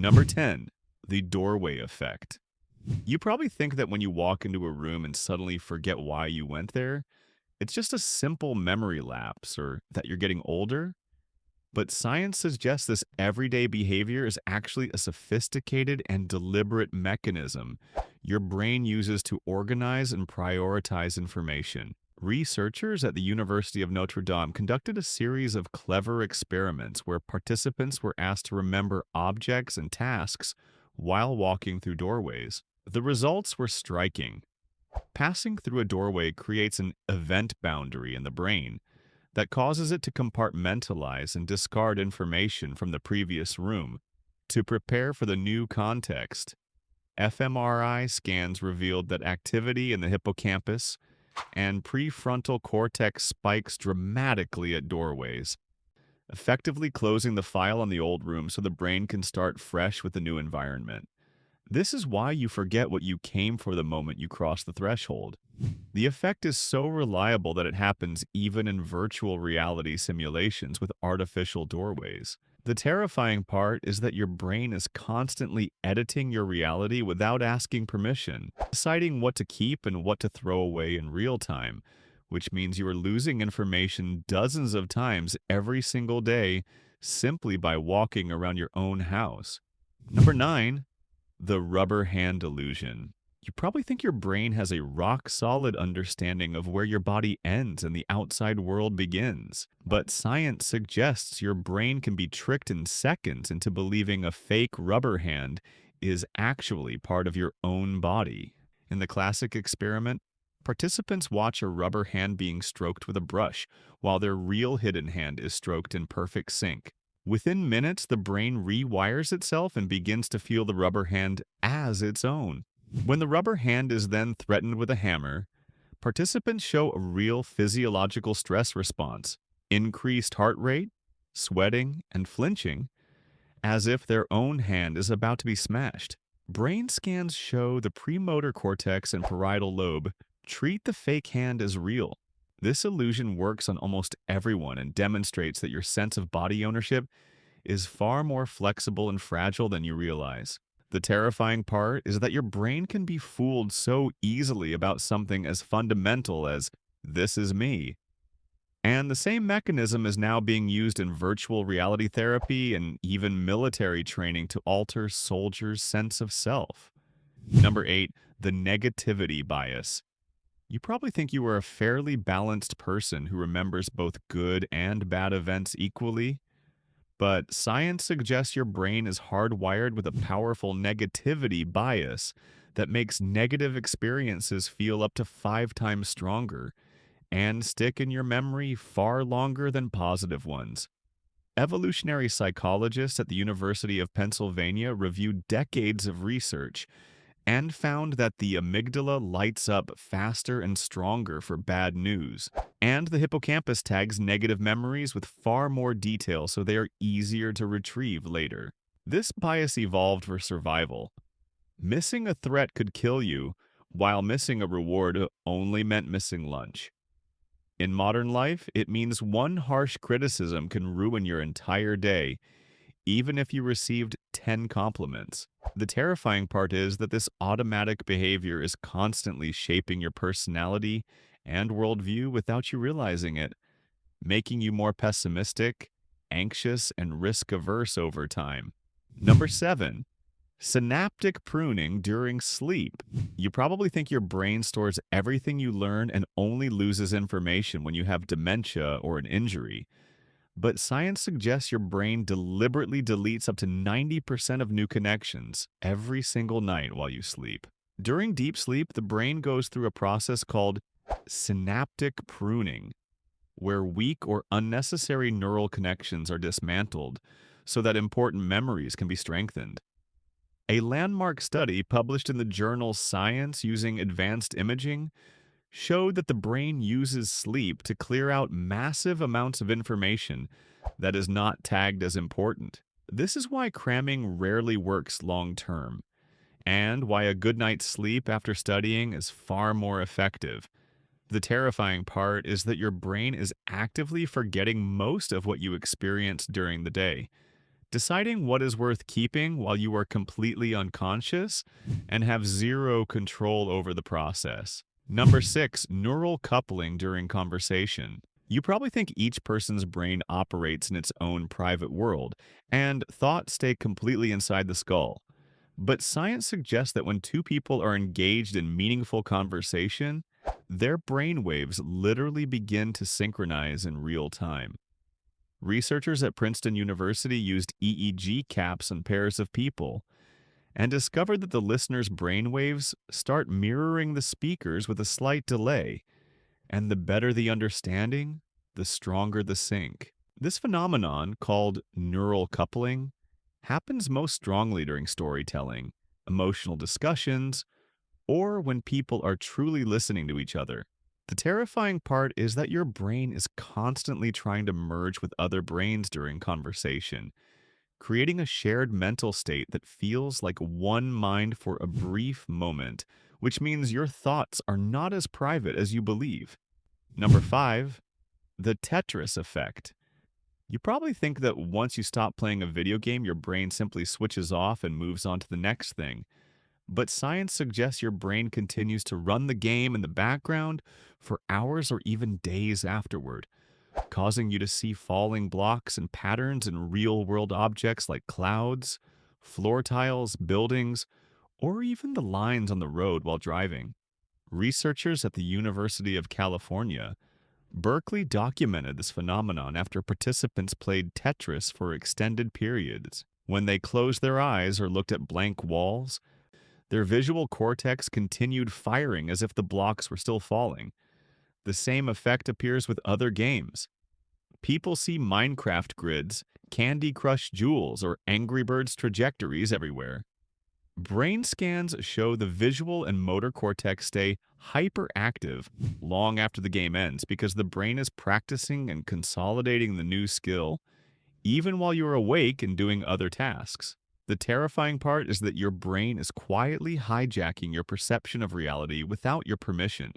Number 10, the doorway effect. You probably think that when you walk into a room and suddenly forget why you went there, it's just a simple memory lapse or that you're getting older. But science suggests this everyday behavior is actually a sophisticated and deliberate mechanism your brain uses to organize and prioritize information. Researchers at the University of Notre Dame conducted a series of clever experiments where participants were asked to remember objects and tasks while walking through doorways. The results were striking. Passing through a doorway creates an event boundary in the brain that causes it to compartmentalize and discard information from the previous room to prepare for the new context. fMRI scans revealed that activity in the hippocampus and prefrontal cortex spikes dramatically at doorways, effectively closing the file on the old room so the brain can start fresh with the new environment. This is why you forget what you came for the moment you cross the threshold. The effect is so reliable that it happens even in virtual reality simulations with artificial doorways. The terrifying part is that your brain is constantly editing your reality without asking permission, deciding what to keep and what to throw away in real time, which means you are losing information dozens of times every single day simply by walking around your own house. Number 9, the rubber hand illusion. You probably think your brain has a rock-solid understanding of where your body ends and the outside world begins. But science suggests your brain can be tricked in seconds into believing a fake rubber hand is actually part of your own body. In the classic experiment, participants watch a rubber hand being stroked with a brush, while their real hidden hand is stroked in perfect sync. Within minutes, the brain rewires itself and begins to feel the rubber hand as its own. When the rubber hand is then threatened with a hammer, participants show a real physiological stress response, increased heart rate, sweating, and flinching, as if their own hand is about to be smashed. Brain scans show the premotor cortex and parietal lobe treat the fake hand as real. This illusion works on almost everyone and demonstrates that your sense of body ownership is far more flexible and fragile than you realize. The terrifying part is that your brain can be fooled so easily about something as fundamental as, "This is me." And the same mechanism is now being used in virtual reality therapy and even military training to alter soldiers' sense of self. Number 8, the negativity bias. You probably think you are a fairly balanced person who remembers both good and bad events equally, but science suggests your brain is hardwired with a powerful negativity bias that makes negative experiences feel up to 5 times stronger and stick in your memory far longer than positive ones. Evolutionary psychologists at the University of Pennsylvania reviewed decades of research and found that the amygdala lights up faster and stronger for bad news, and the hippocampus tags negative memories with far more detail so they are easier to retrieve later. This bias evolved for survival. Missing a threat could kill you, while missing a reward only meant missing lunch. In modern life, it means one harsh criticism can ruin your entire day, even if you received 10 compliments. The terrifying part is that this automatic behavior is constantly shaping your personality and worldview without you realizing it, making you more pessimistic, anxious, and risk-averse over time. Number 7, synaptic pruning during sleep. You probably think your brain stores everything you learn and only loses information when you have dementia or an injury. But science suggests your brain deliberately deletes up to 90% of new connections every single night while you sleep. During deep sleep, the brain goes through a process called synaptic pruning, where weak or unnecessary neural connections are dismantled so that important memories can be strengthened. A landmark study published in the journal Science using advanced imaging showed that the brain uses sleep to clear out massive amounts of information that is not tagged as important. This is why cramming rarely works long term, and why a good night's sleep after studying is far more effective. The terrifying part is that your brain is actively forgetting most of what you experienced during the day, deciding what is worth keeping while you are completely unconscious and have zero control over the process. Number 6, neural coupling during conversation. You probably think each person's brain operates in its own private world, and thoughts stay completely inside the skull. But science suggests that when two people are engaged in meaningful conversation, their brain waves literally begin to synchronize in real time. Researchers at Princeton University used EEG caps on pairs of people and discovered that the listener's brain waves start mirroring the speaker's with a slight delay, and the better the understanding, the stronger the sync. This phenomenon, called neural coupling, happens most strongly during storytelling, emotional discussions, or when people are truly listening to each other. The terrifying part is that your brain is constantly trying to merge with other brains during conversation, creating a shared mental state that feels like one mind for a brief moment, which means your thoughts are not as private as you believe. Number 5, the Tetris effect. You probably think that once you stop playing a video game, your brain simply switches off and moves on to the next thing. But science suggests your brain continues to run the game in the background for hours or even days afterward, causing you to see falling blocks and patterns in real-world objects like clouds, floor tiles, buildings, or even the lines on the road while driving. Researchers at the University of California, Berkeley documented this phenomenon after participants played Tetris for extended periods. When they closed their eyes or looked at blank walls, their visual cortex continued firing as if the blocks were still falling. The same effect appears with other games. People see Minecraft grids, Candy Crush jewels, or Angry Birds trajectories everywhere. Brain scans show the visual and motor cortex stay hyperactive long after the game ends because the brain is practicing and consolidating the new skill even while you are awake and doing other tasks. The terrifying part is that your brain is quietly hijacking your perception of reality without your permission,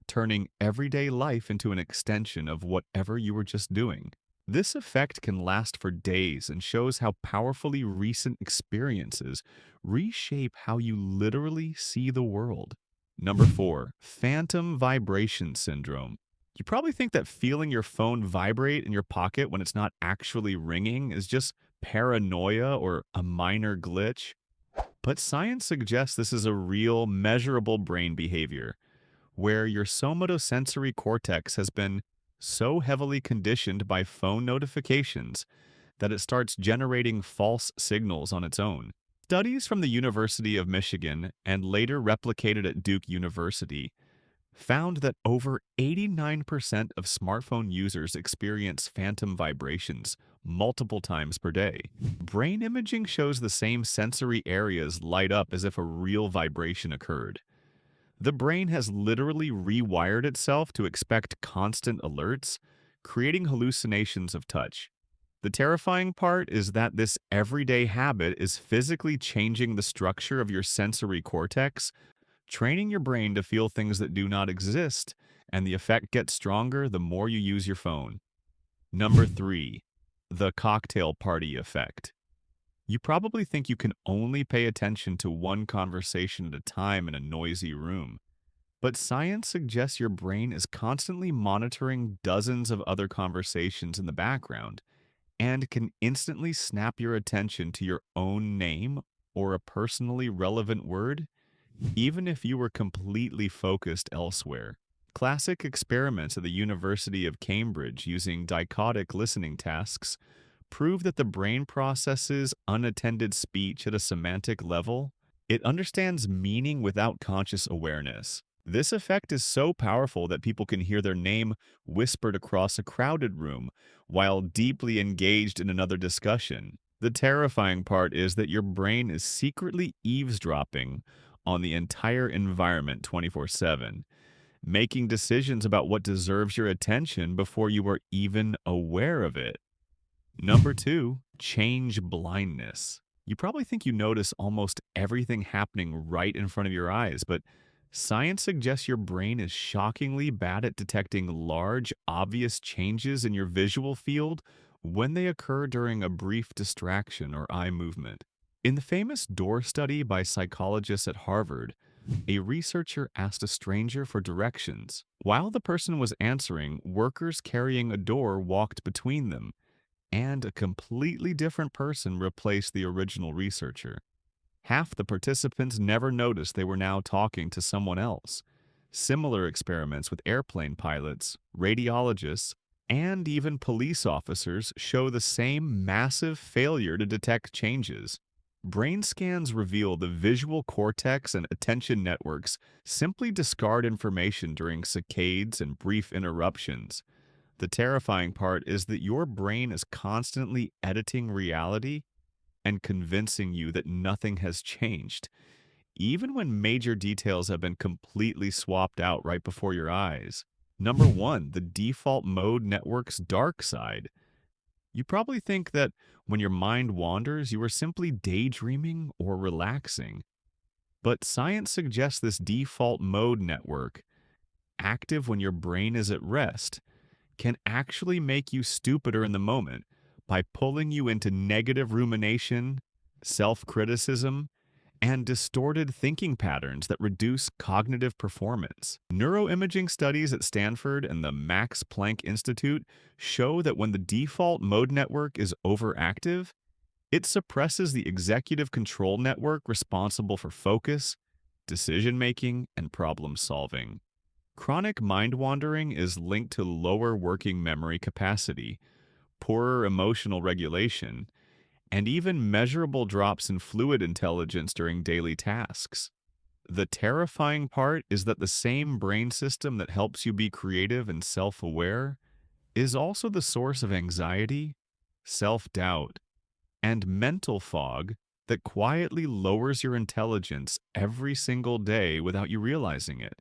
turning everyday life into an extension of whatever you were just doing. This effect can last for days and shows how powerfully recent experiences reshape how you literally see the world. Number 4, phantom vibration syndrome. You probably think that feeling your phone vibrate in your pocket when it's not actually ringing is just paranoia or a minor glitch. But science suggests this is a real, measurable brain behavior, where your somatosensory cortex has been so heavily conditioned by phone notifications that it starts generating false signals on its own. Studies from the University of Michigan and later replicated at Duke University found that over 89% of smartphone users experience phantom vibrations multiple times per day. Brain imaging shows the same sensory areas light up as if a real vibration occurred. The brain has literally rewired itself to expect constant alerts, creating hallucinations of touch. The terrifying part is that this everyday habit is physically changing the structure of your sensory cortex, training your brain to feel things that do not exist, and the effect gets stronger the more you use your phone. Number 3, the cocktail party effect. You probably think you can only pay attention to one conversation at a time in a noisy room. But science suggests your brain is constantly monitoring dozens of other conversations in the background and can instantly snap your attention to your own name or a personally relevant word, even if you were completely focused elsewhere. Classic experiments at the University of Cambridge using dichotic listening tasks prove that the brain processes unattended speech at a semantic level. It understands meaning without conscious awareness. This effect is so powerful that people can hear their name whispered across a crowded room while deeply engaged in another discussion. The terrifying part is that your brain is secretly eavesdropping on the entire environment 24/7, making decisions about what deserves your attention before you are even aware of it. Number 2, change blindness. You probably think you notice almost everything happening right in front of your eyes, but science suggests your brain is shockingly bad at detecting large, obvious changes in your visual field when they occur during a brief distraction or eye movement. In the famous door study by psychologists at Harvard, a researcher asked a stranger for directions. While the person was answering, workers carrying a door walked between them, and a completely different person replaced the original researcher. Half the participants never noticed they were now talking to someone else. Similar experiments with airplane pilots, radiologists, and even police officers show the same massive failure to detect changes. Brain scans reveal the visual cortex and attention networks simply discard information during saccades and brief interruptions. The terrifying part is that your brain is constantly editing reality and convincing you that nothing has changed, even when major details have been completely swapped out right before your eyes. Number one, the default mode network's dark side. You probably think that when your mind wanders, you are simply daydreaming or relaxing. But science suggests this default mode network, active when your brain is at rest, can actually make you stupider in the moment by pulling you into negative rumination, self criticism, and distorted thinking patterns that reduce cognitive performance. Neuroimaging studies at Stanford and the Max Planck Institute show that when the default mode network is overactive, it suppresses the executive control network responsible for focus, decision making, and problem solving. Chronic mind wandering is linked to lower working memory capacity, poorer emotional regulation, and even measurable drops in fluid intelligence during daily tasks. The terrifying part is that the same brain system that helps you be creative and self aware is also the source of anxiety, self doubt, and mental fog that quietly lowers your intelligence every single day without you realizing it.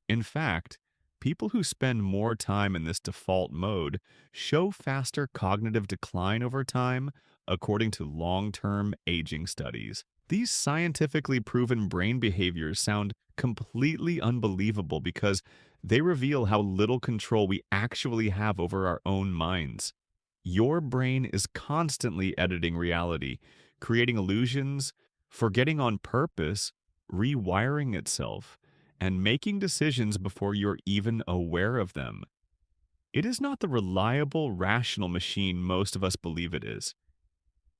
In fact, people who spend more time in this default mode show faster cognitive decline over time, according to long-term aging studies. These scientifically proven brain behaviors sound completely unbelievable because they reveal how little control we actually have over our own minds. Your brain is constantly editing reality, creating illusions, forgetting on purpose, rewiring itself, and making decisions before you're even aware of them. It is not the reliable, rational machine most of us believe it is.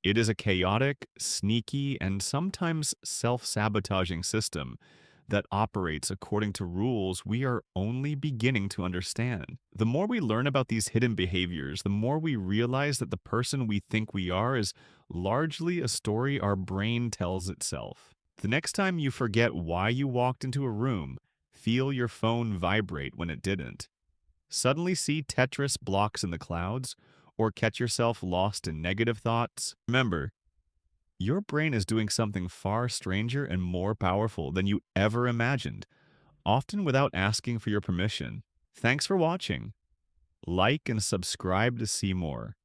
It is a chaotic, sneaky, and sometimes self-sabotaging system that operates according to rules we are only beginning to understand. The more we learn about these hidden behaviors, the more we realize that the person we think we are is largely a story our brain tells itself. The next time you forget why you walked into a room, feel your phone vibrate when it didn't. Suddenly see Tetris blocks in the clouds, or catch yourself lost in negative thoughts. Remember, your brain is doing something far stranger and more powerful than you ever imagined, often without asking for your permission. Thanks for watching. Like and subscribe to see more.